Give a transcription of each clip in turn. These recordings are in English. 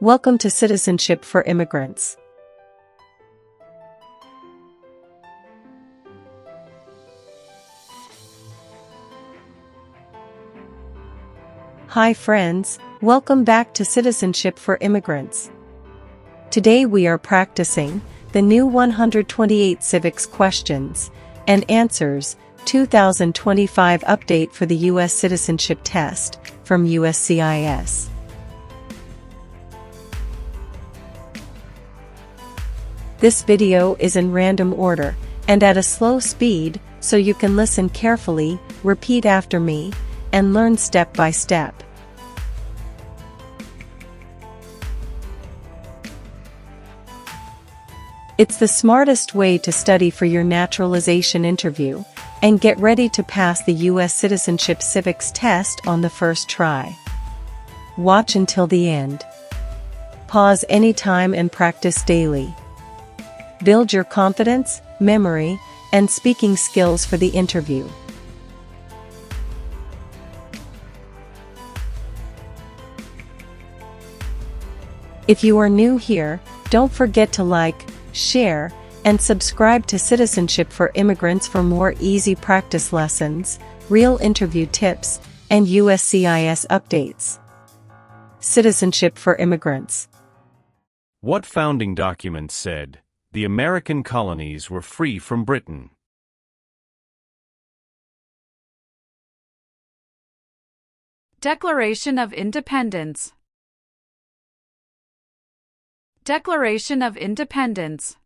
Welcome to Citizenship for Immigrants. Hi friends, welcome back to Citizenship for Immigrants. Today we are practicing the new 128 Civics Questions and Answers 2025 update for the U.S. Citizenship Test from USCIS. This video is in random order and at a slow speed, so you can listen carefully, repeat after me, and learn step by step. It's the smartest way to study for your naturalization interview and get ready to pass the U.S. Citizenship Civics test on the first try. Watch until the end. Pause anytime and practice daily. Build your confidence, memory, and speaking skills for the interview. If you are new here, don't forget to like, share, and subscribe to Citizenship for Immigrants for more easy practice lessons, real interview tips, and USCIS updates. Citizenship for Immigrants. What founding document said the American colonies were free from Britain? Declaration of Independence. Declaration of Independence.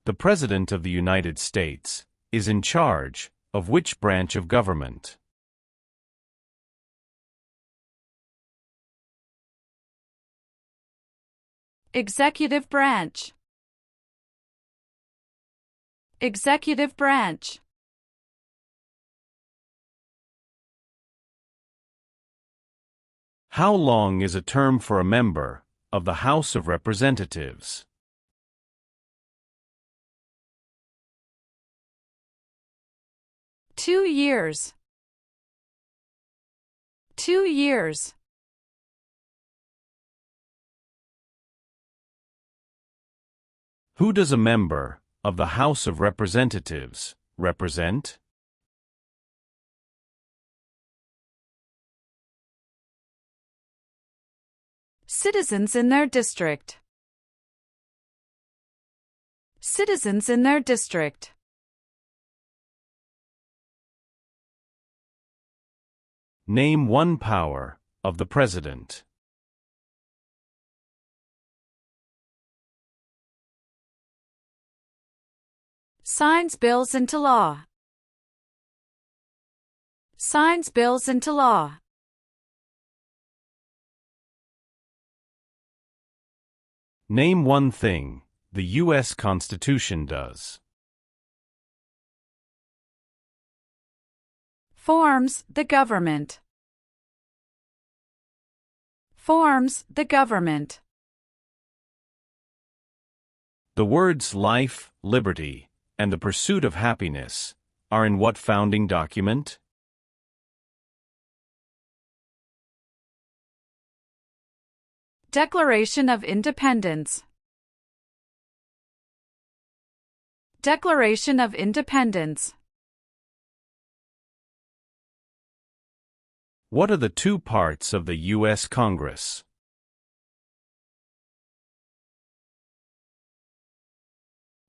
The President of the United States is in charge of which branch of government? Executive branch. Executive branch. How long is a term for a member of the House of Representatives? Two years. 2 years. Who does a member of the House of Representatives represent? Citizens in their district. Citizens in their district. Name one power of the President. Signs bills into law. Signs bills into law. Name one thing the U.S. Constitution does. Forms the government. Forms the government. The words life, liberty, and the pursuit of happiness are in what founding document? Declaration of Independence. Declaration of Independence. What are the two parts of the U.S. Congress?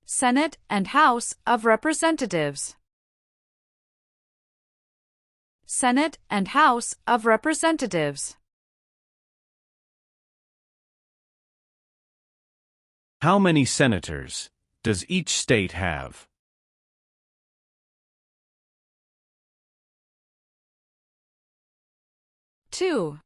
Senate and House of Representatives. Senate and House of Representatives. How many senators does each state have? Two.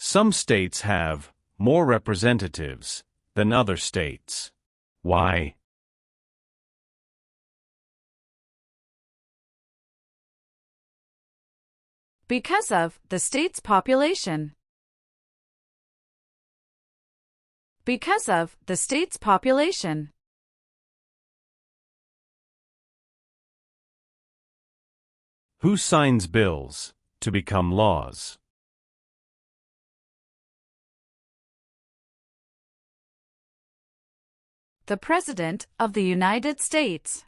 Some states have more representatives than other states. Why? Because of the state's population. Because of the state's population. Who signs bills to become laws? The President of the United States.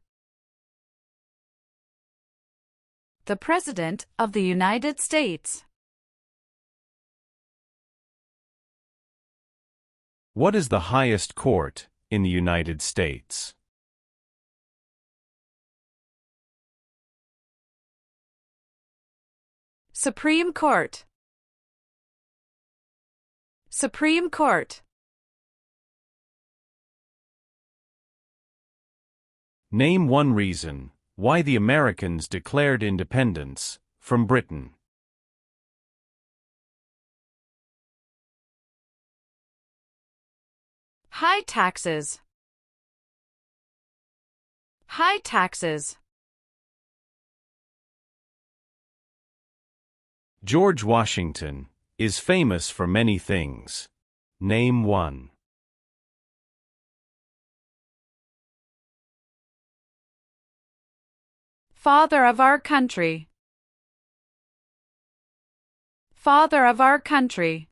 The President of the United States. What is the highest court in the United States? Supreme Court. Supreme Court. Name one reason why the Americans declared independence from Britain. High taxes. High taxes. George Washington is famous for many things. Name one. Father of our country. Father of our country.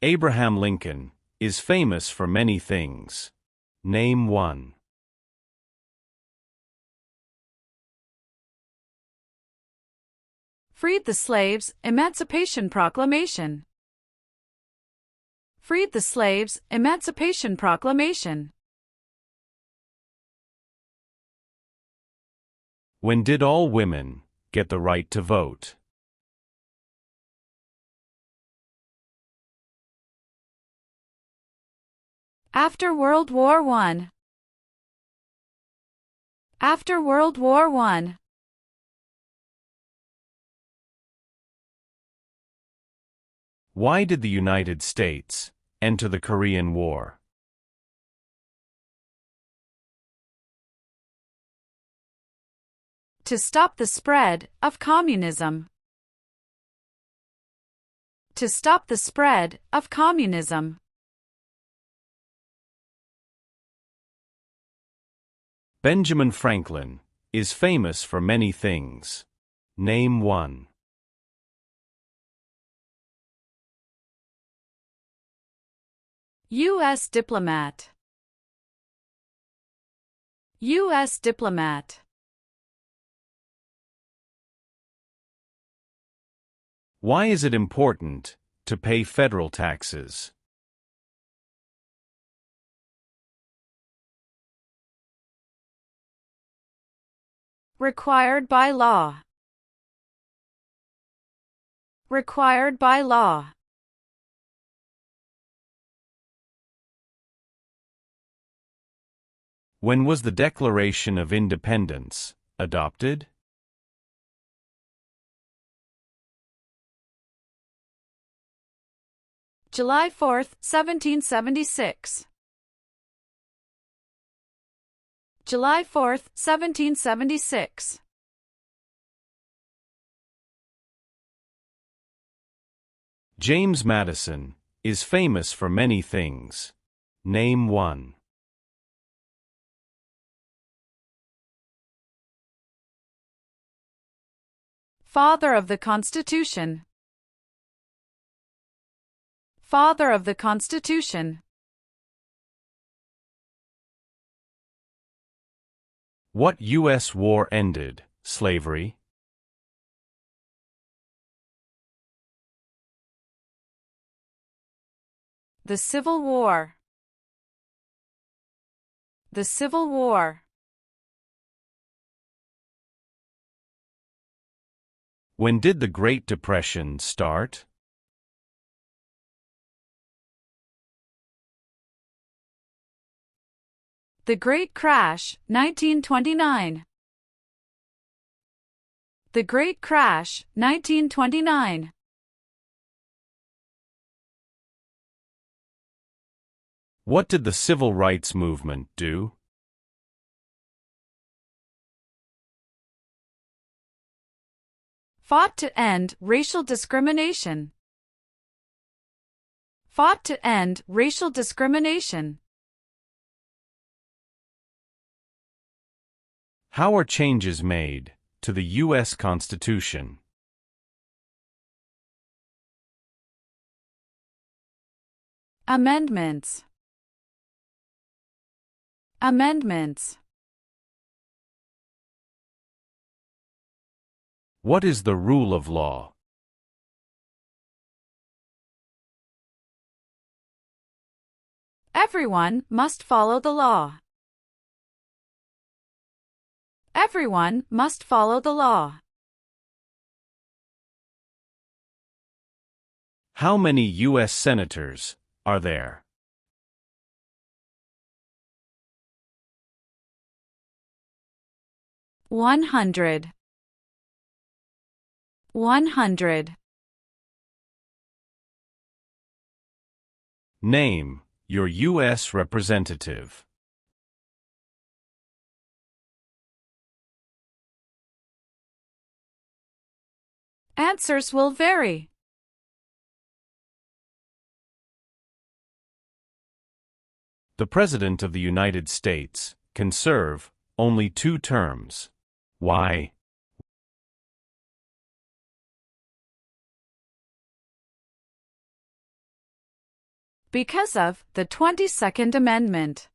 Abraham Lincoln is famous for many things. Name one. Freed the slaves, Emancipation Proclamation. Freed the slaves, Emancipation Proclamation. When did all women get the right to vote? After World War I. After World War I. Why did the United States enter the Korean War? To stop the spread of communism. To stop the spread of communism. Benjamin Franklin is famous for many things. Name one. U.S. diplomat. U.S. diplomat. Why is it important to pay federal taxes? Required by law. Required by law. When was the Declaration of Independence adopted? July 4, 1776. July 4, 1776. James Madison is famous for many things. Name one. Father of the Constitution. Father of the Constitution. What U.S. war ended slavery? The Civil War. The Civil War. When did the Great Depression start? The Great Crash, 1929. The Great Crash, 1929. What did the Civil Rights Movement do? Fought to end racial discrimination. Fought to end racial discrimination. How are changes made to the U.S. Constitution? Amendments. Amendments. What is the rule of law? Everyone must follow the law. Everyone must follow the law. How many U.S. senators are there? One hundred. 100. Name your U.S. representative. Answers will vary. The President of the United States can serve only 2 terms. Why? Because of the 22nd Amendment.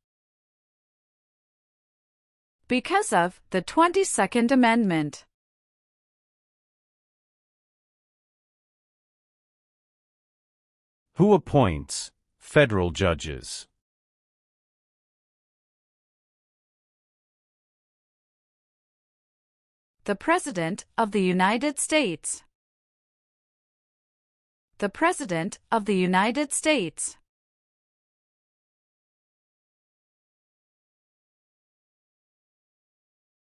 Because of the 22nd Amendment. Who appoints federal judges? The President of the United States. The President of the United States.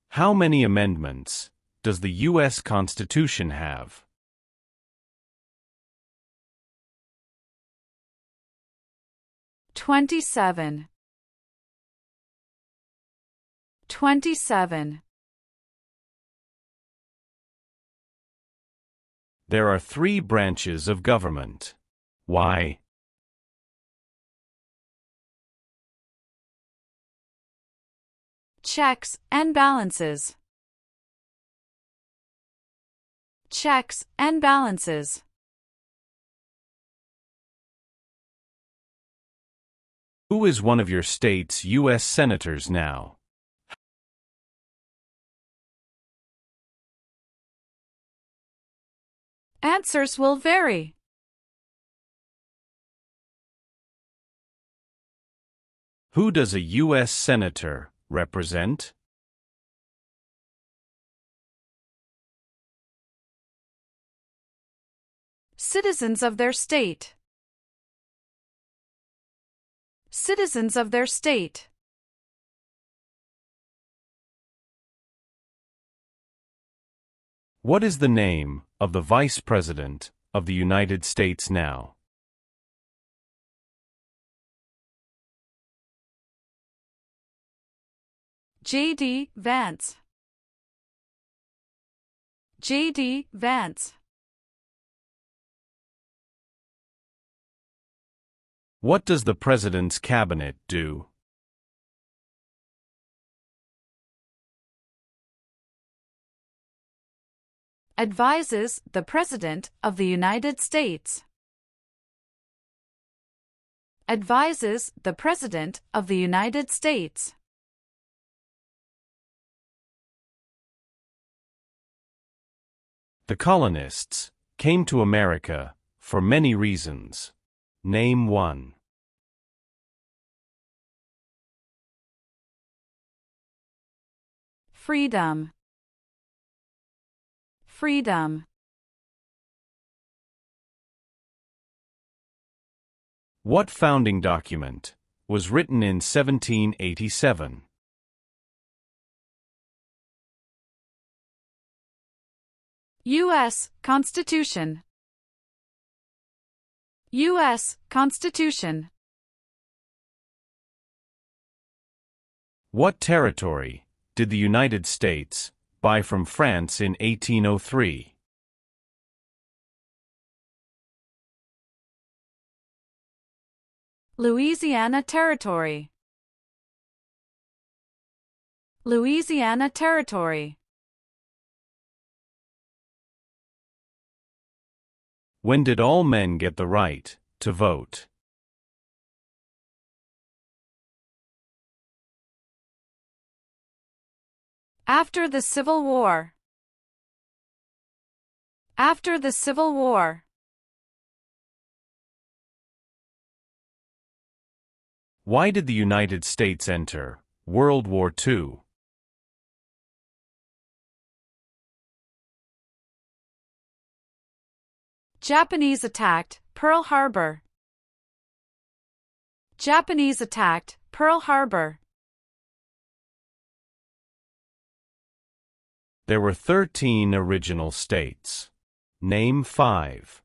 How many amendments does the U.S. Constitution have? Twenty-seven. 27. There are 3 branches of government. Why? Checks and balances. Checks and balances. Who is one of your state's U.S. senators now? Answers will vary. Who does a U.S. senator represent? Citizens of their state. Citizens of their state. What is the name of the Vice President of the United States now? J.D. Vance. J.D. Vance. What does the President's cabinet do? Advises the President of the United States. Advises the President of the United States. The colonists came to America for many reasons. Name one. Freedom. Freedom. What founding document was written in 1787? U.S. Constitution. U.S. Constitution. What territory did the United States buy from France in 1803? Louisiana Territory. Louisiana Territory. When did all men get the right to vote? After the Civil War. After the Civil War. Why did the United States enter World War II? Japanese attacked Pearl Harbor. Japanese attacked Pearl Harbor. There were 13 original states. Name 5.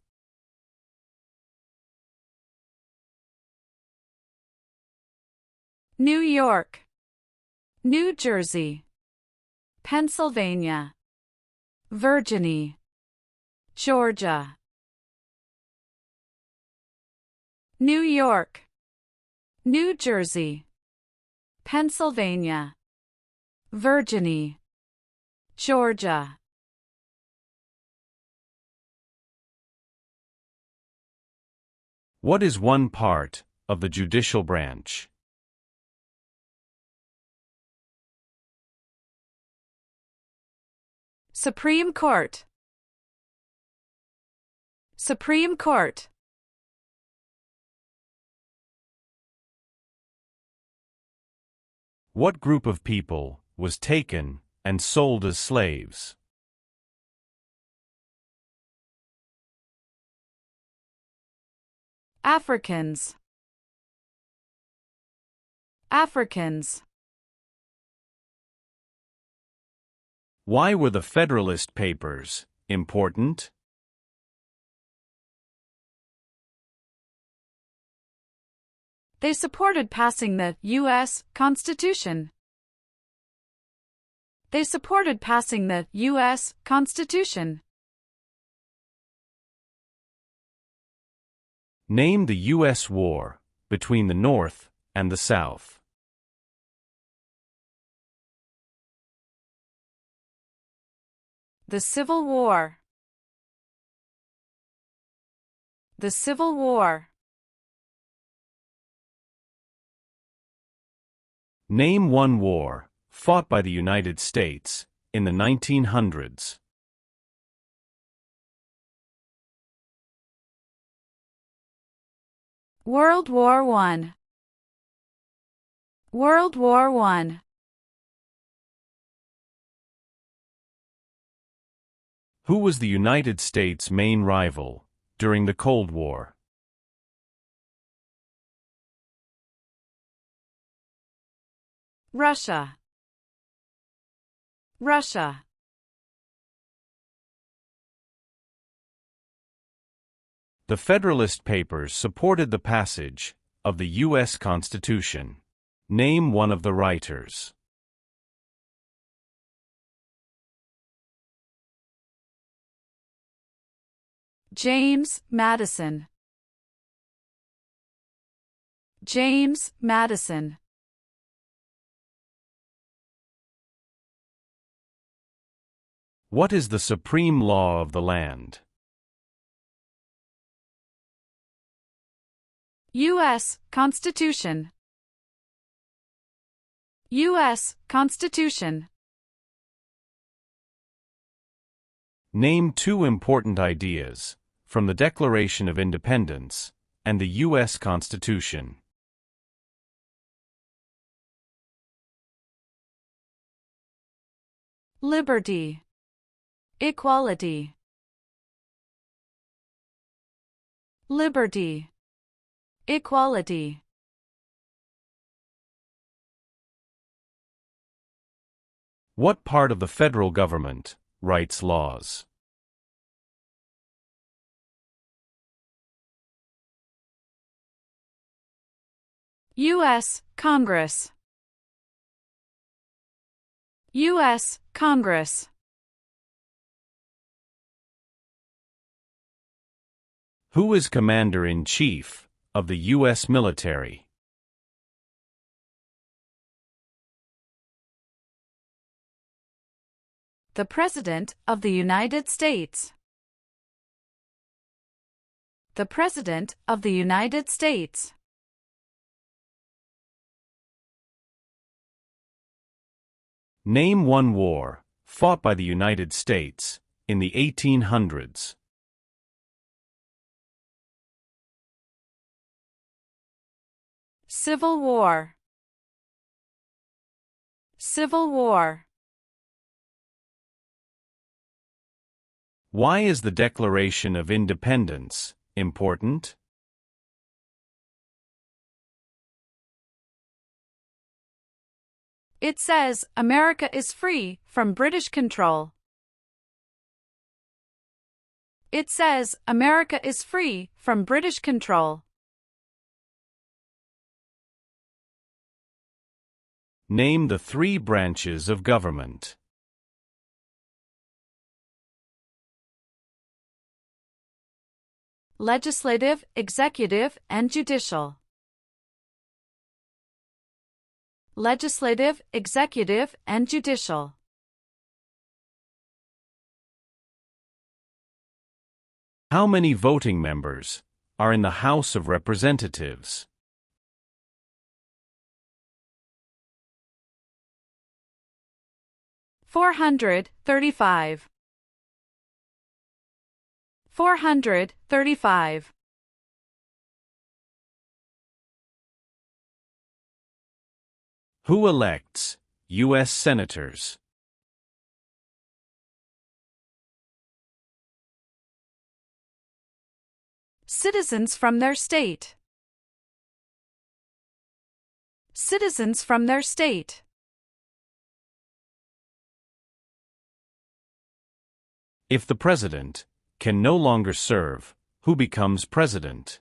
New York, New Jersey, Pennsylvania, Virginia, Georgia. New York, New Jersey, Pennsylvania, Virginia, Georgia. What is one part of the judicial branch? Supreme Court. Supreme Court. What group of people was taken and sold as slaves? Africans. Africans. Why were the Federalist Papers important? They supported passing the U.S. Constitution. They supported passing the U.S. Constitution. Name the U.S. war between the North and the South. The Civil War. The Civil War. Name one war fought by the United States in the 1900s. World War I. World War I. Who was the United States' main rival during the Cold War? Russia. Russia. The Federalist Papers supported the passage of the U.S. Constitution. Name one of the writers. James Madison. James Madison. What is the supreme law of the land? U.S. Constitution. U.S. Constitution. Name two important ideas from the Declaration of Independence and the U.S. Constitution. Liberty. Equality. Liberty. Equality. What part of the federal government writes laws? U.S. Congress. U.S. Congress. Who is Commander-in-Chief of the U.S. military? The President of the United States. The President of the United States. Name one war fought by the United States in the 1800s. Civil War. Civil War. Why is the Declaration of Independence important? It says America is free from British control. It says America is free from British control. Name the three branches of government. Legislative, executive, and judicial. Legislative, executive, and judicial. How many voting members are in the House of Representatives? $435. 435. Who elects U.S. senators? Citizens from their state. Citizens from their state. If the president can no longer serve, who becomes president?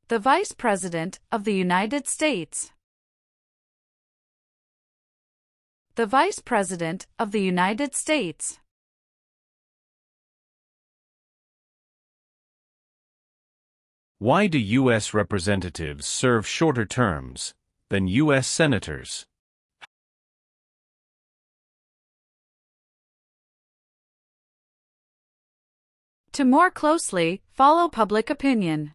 The Vice President of the United States. The Vice President of the United States. Why do U.S. representatives serve shorter terms than U.S. senators? To more closely follow public opinion.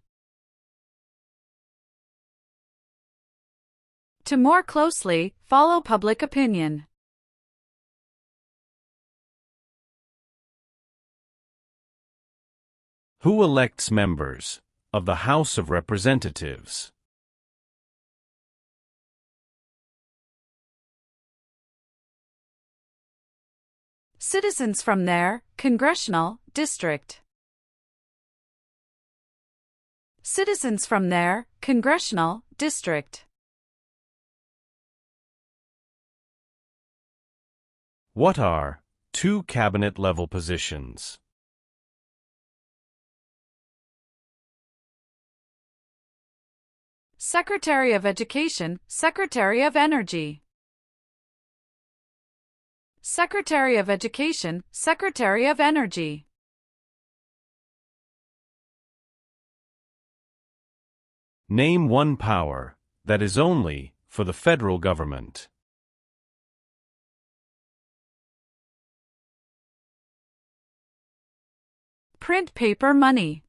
To more closely follow public opinion. Who elects members of the House of Representatives? Citizens from their congressional district. Citizens from their congressional district. What are two cabinet-level positions? Secretary of Education, Secretary of Energy. Secretary of Education, Secretary of Energy. Name one power that is only for the federal government. Print paper money.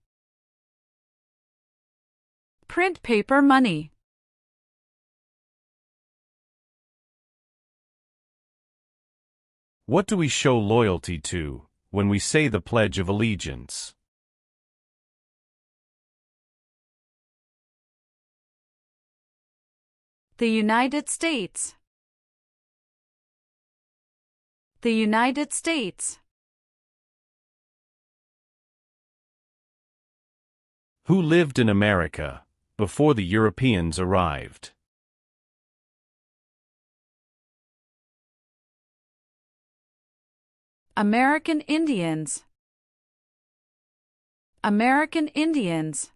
Print paper money. What do we show loyalty to when we say the Pledge of Allegiance? The United States. The United States. Who lived in America before the Europeans arrived? American Indians. American Indians.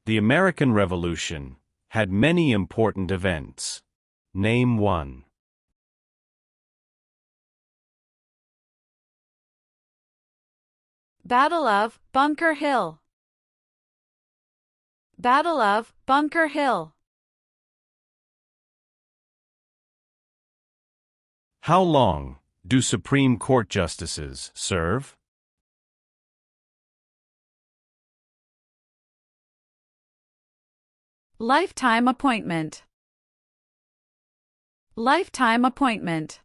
The American Revolution had many important events. Name one. Battle of Bunker Hill. Battle of Bunker Hill. How long do Supreme Court justices serve? Lifetime appointment. Lifetime appointment.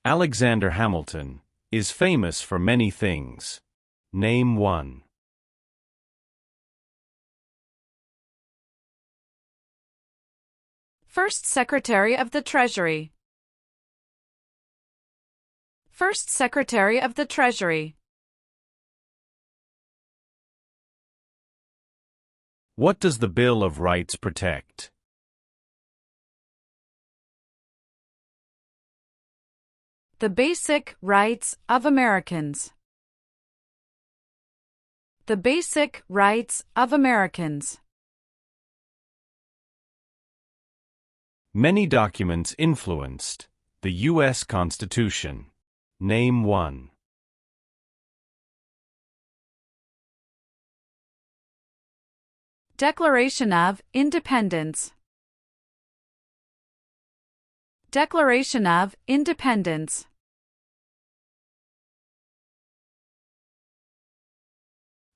Alexander Hamilton is famous for many things. Name one. First Secretary of the Treasury. First Secretary of the Treasury. What does the Bill of Rights protect? The basic rights of Americans. The basic rights of Americans. Many documents influenced the U.S. Constitution. Name one. Declaration of Independence. Declaration of Independence.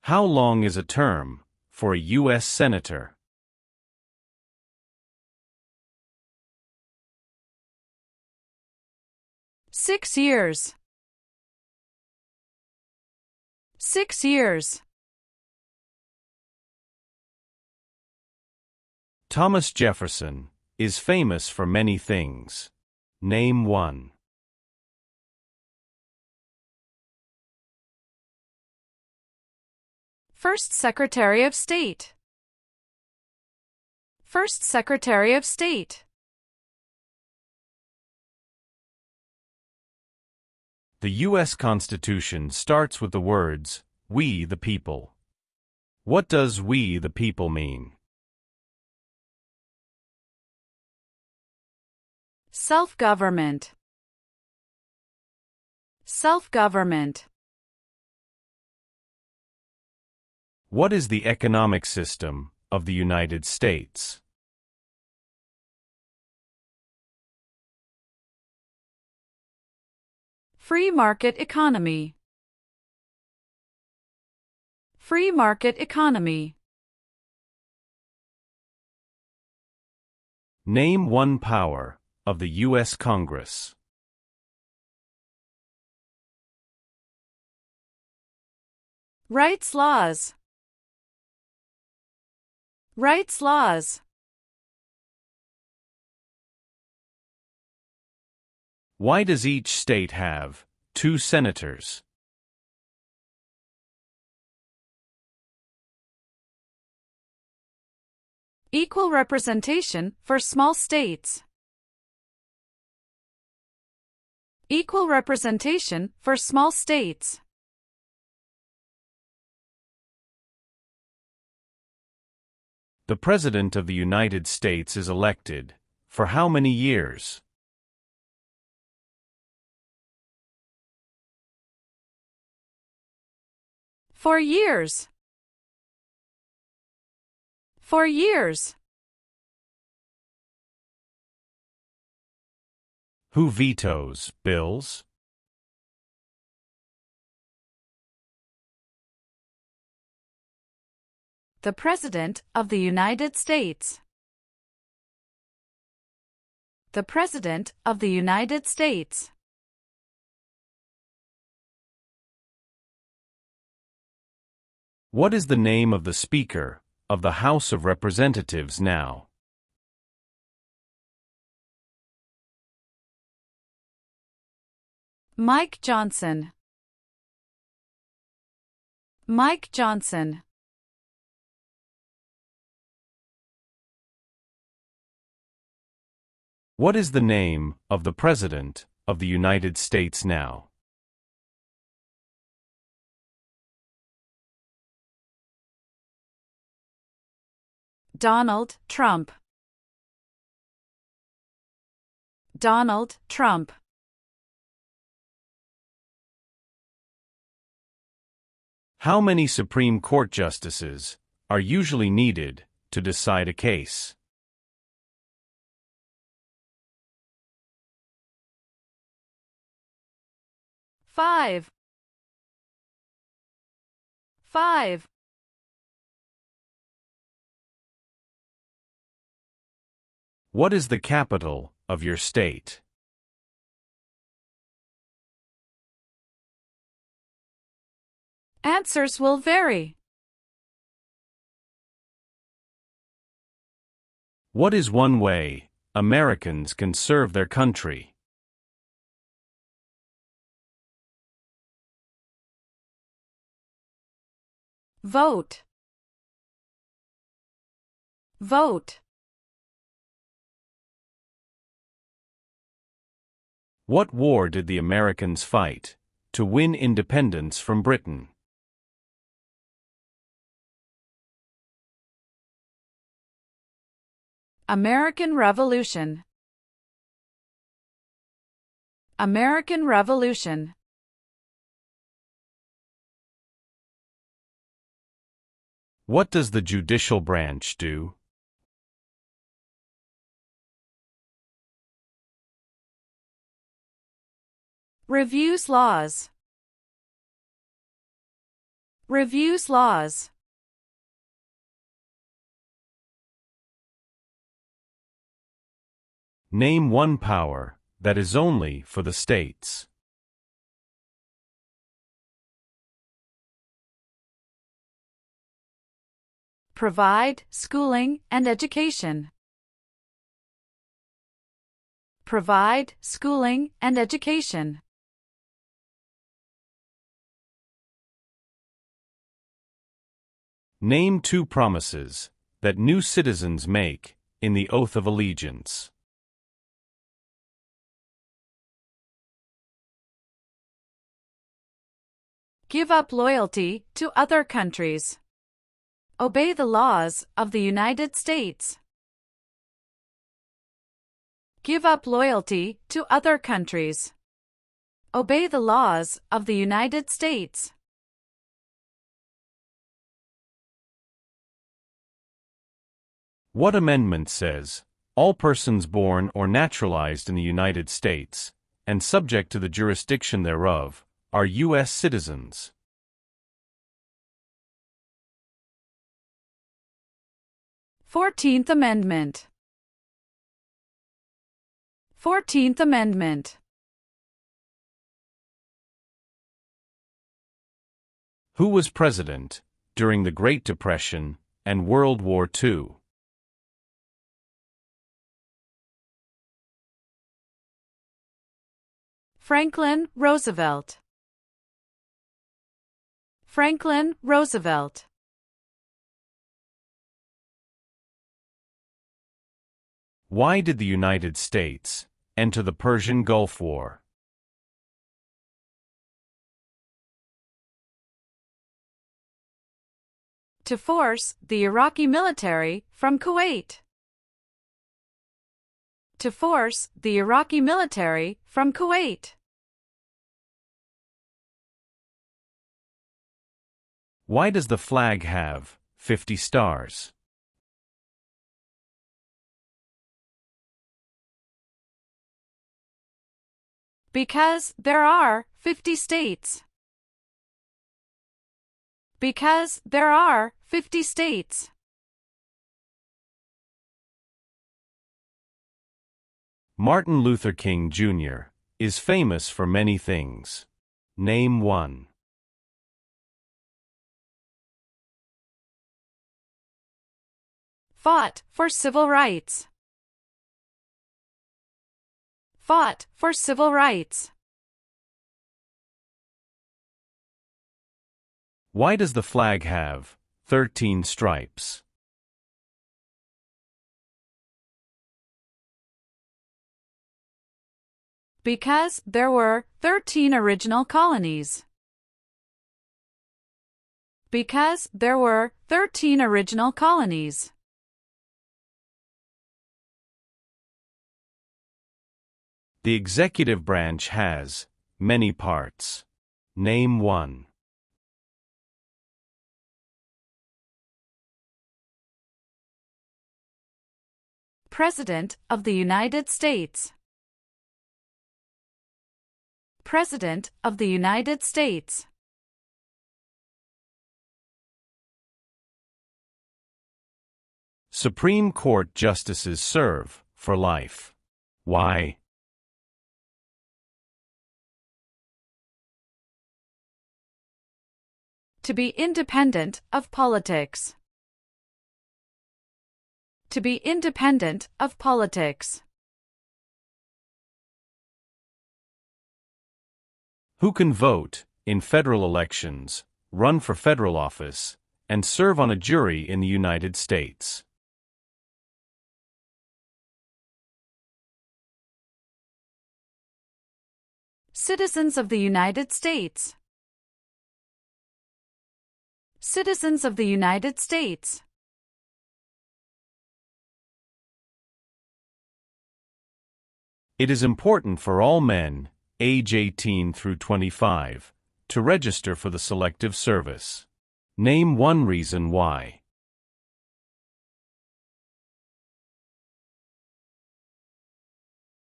How long is a term for a U.S. Senator? Six years. 6 years. Thomas Jefferson is famous for many things. Name one. First Secretary of State. First Secretary of State. The U.S. Constitution starts with the words, "We the people." What does "we the people" mean? Self-government. Self-government. What is the economic system of the United States? Free market economy. Free market economy. Name one power of the U.S. Congress. Rights laws. Rights laws. Why does each state have 2 senators? Equal representation for small states. Equal representation for small states. The President of the United States is elected for how many years? For years. For years. Who vetoes bills? The President of the United States. The President of the United States. What is the name of the Speaker of the House of Representatives now? Mike Johnson. Mike Johnson. What is the name of the President of the United States now? Donald Trump. Donald Trump. How many Supreme Court justices are usually needed to decide a case? Five. Five. What is the capital of your state? Answers will vary. What is one way Americans can serve their country? Vote. Vote. What war did the Americans fight to win independence from Britain? American Revolution. American Revolution. What does the judicial branch do? Reviews laws. Reviews laws. Name one power that is only for the states. Provide schooling and education. Provide schooling and education. Name two promises that new citizens make in the oath of allegiance. Give up loyalty to other countries. Obey the laws of the United States. Give up loyalty to other countries. Obey the laws of the United States. What amendment says, all persons born or naturalized in the United States, and subject to the jurisdiction thereof, are U.S. citizens? 14th Amendment. 14th Amendment. Who was president during the Great Depression and World War II? Franklin Roosevelt. Franklin Roosevelt. Why did the United States enter the Persian Gulf War? To force the Iraqi military from Kuwait. To force the Iraqi military from Kuwait. Why does the flag have 50 stars? Because there are 50 states. Because there are 50 states. Martin Luther King Jr. is famous for many things. Name one. Fought for civil rights. Fought for civil rights. Why does the flag have 13 stripes? Because there were 13 original colonies. Because there were 13 original colonies. The executive branch has many parts. Name one. President of the United States. President of the United States. Supreme Court justices serve for life. Why? To be independent of politics. To be independent of politics. Who can vote in federal elections, run for federal office, and serve on a jury in the United States? Citizens of the United States. Citizens of the United States. It is important for all men, age 18 through 25, to register for the Selective Service. Name one reason why.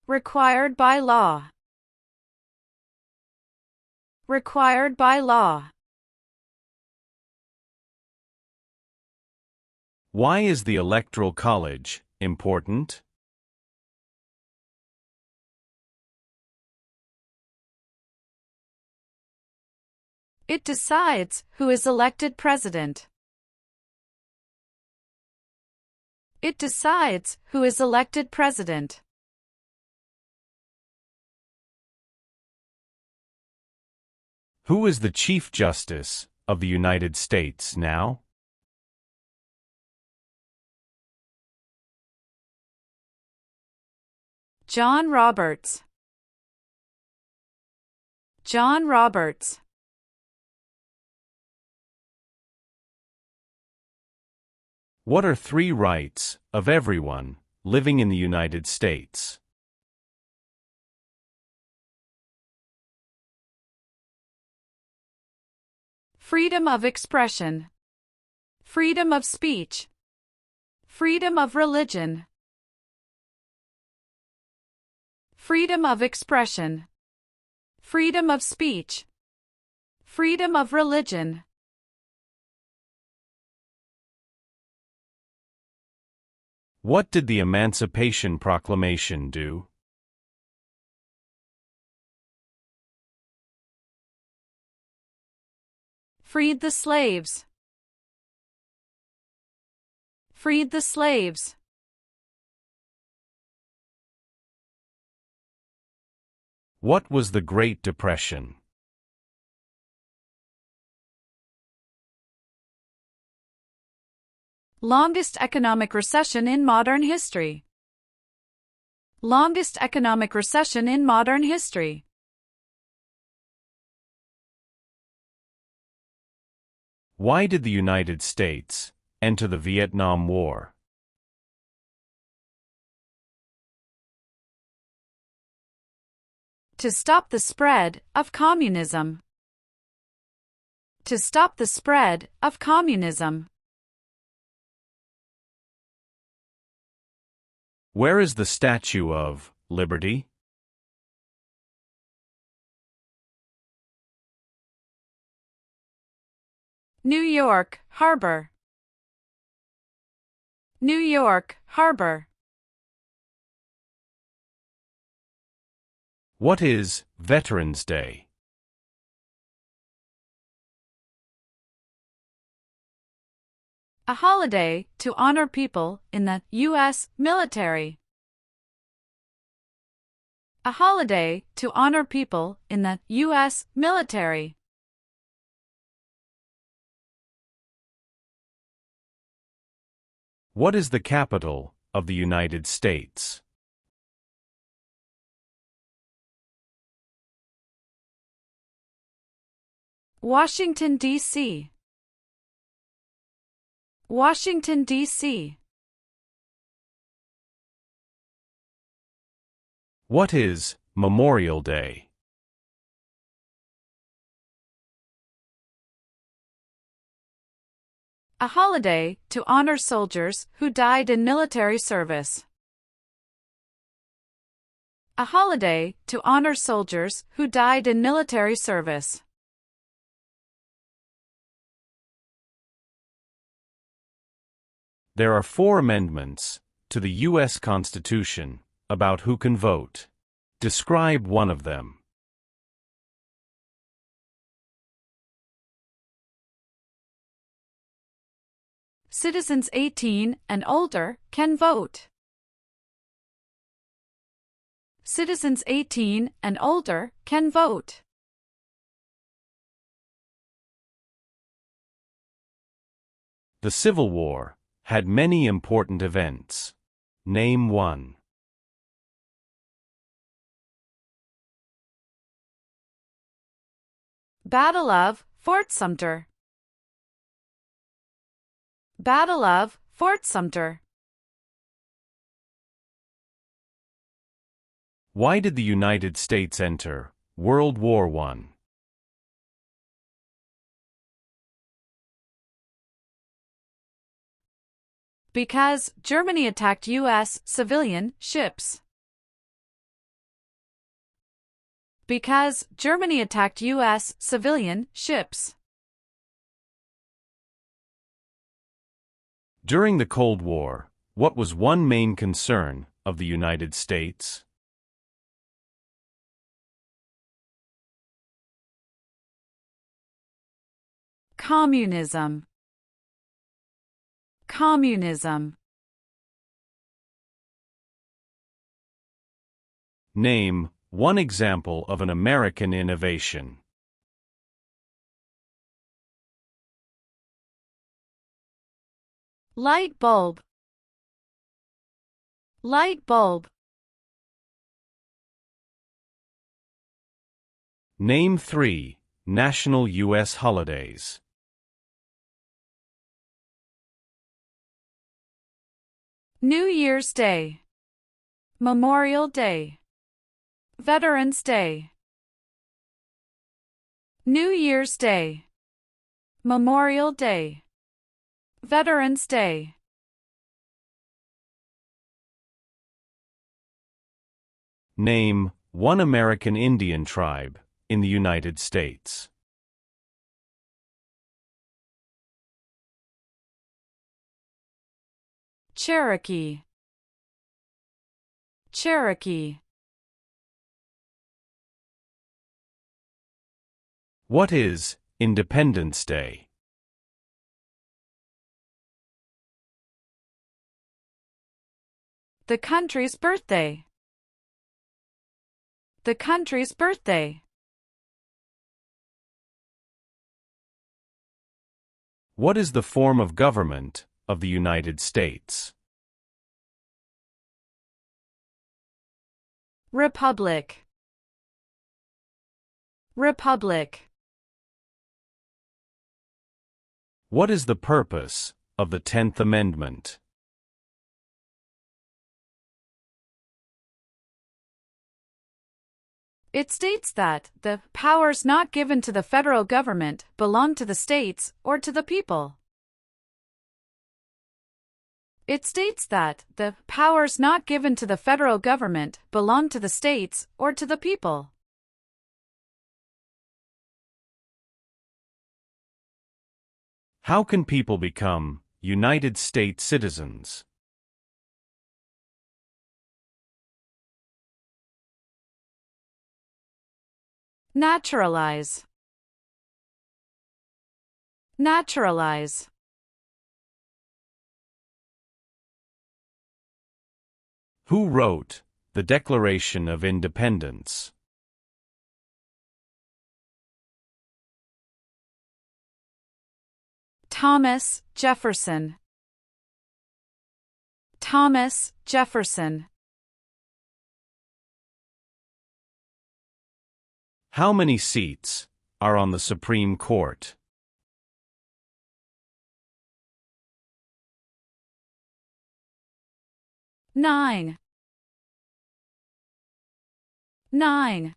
Required by law. Required by law. Why is the Electoral College important? It decides who is elected president. It decides who is elected president. Who is the Chief Justice of the United States now? John Roberts. John Roberts. What are three rights of everyone living in the United States? Freedom of expression. Freedom of speech. Freedom of religion. Freedom of expression. Freedom of speech. Freedom of religion. What did the Emancipation Proclamation do? Freed the slaves. Freed the slaves. What was the Great Depression? Longest economic recession in modern history. Longest economic recession in modern history. Why did the United States enter the Vietnam War? To stop the spread of communism. To stop the spread of communism. Where is the Statue of Liberty? New York Harbor. New York Harbor. What is Veterans Day? A holiday to honor people in the U.S. military. A holiday to honor people in the U.S. military. What is the capital of the United States? Washington, D.C. Washington, D.C. What is Memorial Day? A holiday to honor soldiers who died in military service. a holiday to honor soldiers who died in military service. There are 4 amendments to the U.S. Constitution about who can vote. Describe one of them. Citizens 18 and older can vote. Citizens 18 and older can vote. The Civil War had many important events. Name one. Battle of Fort Sumter. Battle of Fort Sumter. Why did the United States enter World War I? Because Germany attacked U.S. civilian ships. Because Germany attacked U.S. civilian ships. During the Cold War, what was one main concern of the United States? Communism. Communism. Name one example of an American innovation. Light bulb. Light bulb. Name 3 national U.S. holidays. New Year's Day. Memorial Day. Veterans Day. New Year's Day. Memorial Day. Veterans Day. Name one American Indian tribe in the United States. Cherokee. Cherokee. What is Independence Day? The country's birthday. The country's birthday. What is the form of government of the United States? Republic. Republic. What is the purpose of the 10th Amendment? It states that the powers not given to the federal government belong to the states or to the people. It states that the powers not given to the federal government belong to the states or to the people. How can people become United States citizens? Naturalize. Naturalize. Who wrote the Declaration of Independence? Thomas Jefferson. Thomas Jefferson. How many seats are on the Supreme Court? Nine. Nine.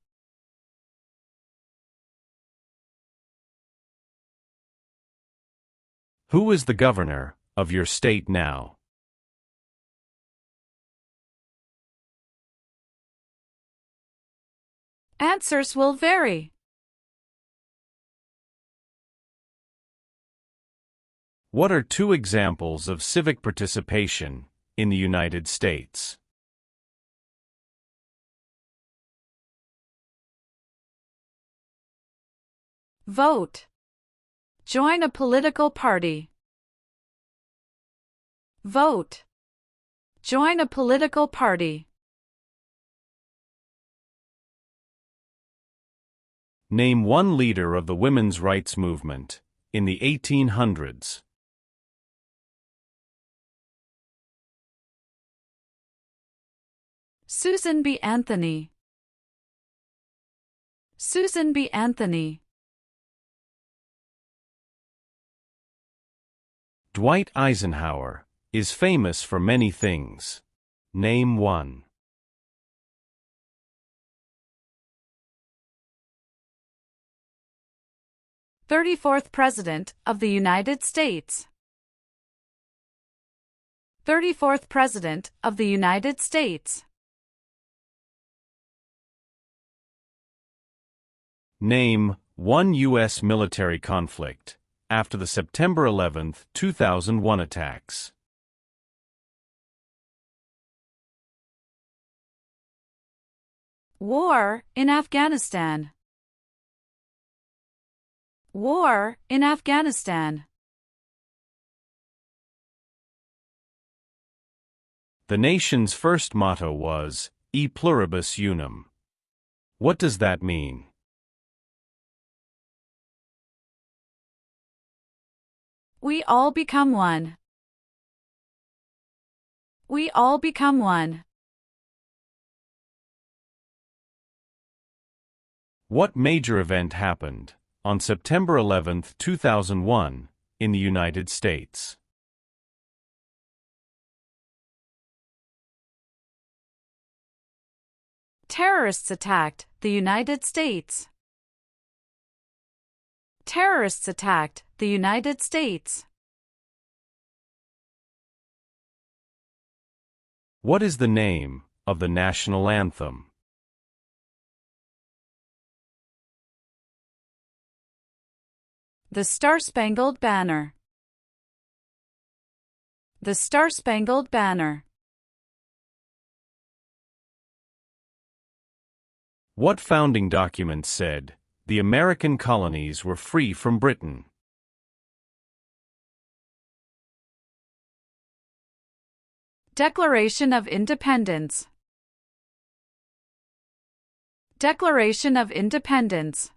Who is the governor of your state now? Answers will vary. What are two examples of civic participation in the United States? Vote. Join a political party. Vote. Join a political party. Name one leader of the women's rights movement in the 1800s. Susan B. Anthony. Susan B. Anthony. Dwight Eisenhower is famous for many things. Name one. "34th President of the United States." 34th President of the United States. Name one U.S. military conflict after the September 11, 2001 attacks. War in Afghanistan. War in Afghanistan. The nation's first motto was, E pluribus unum. What does that mean? We all become one. We all become one. What major event happened on September 11, 2001, in the United States? Terrorists attacked the United States. Terrorists attacked the United States. What is the name of the national anthem? The Star-Spangled Banner. The Star-Spangled Banner. What founding document said the American colonies were free from Britain? Declaration of Independence. Declaration of Independence.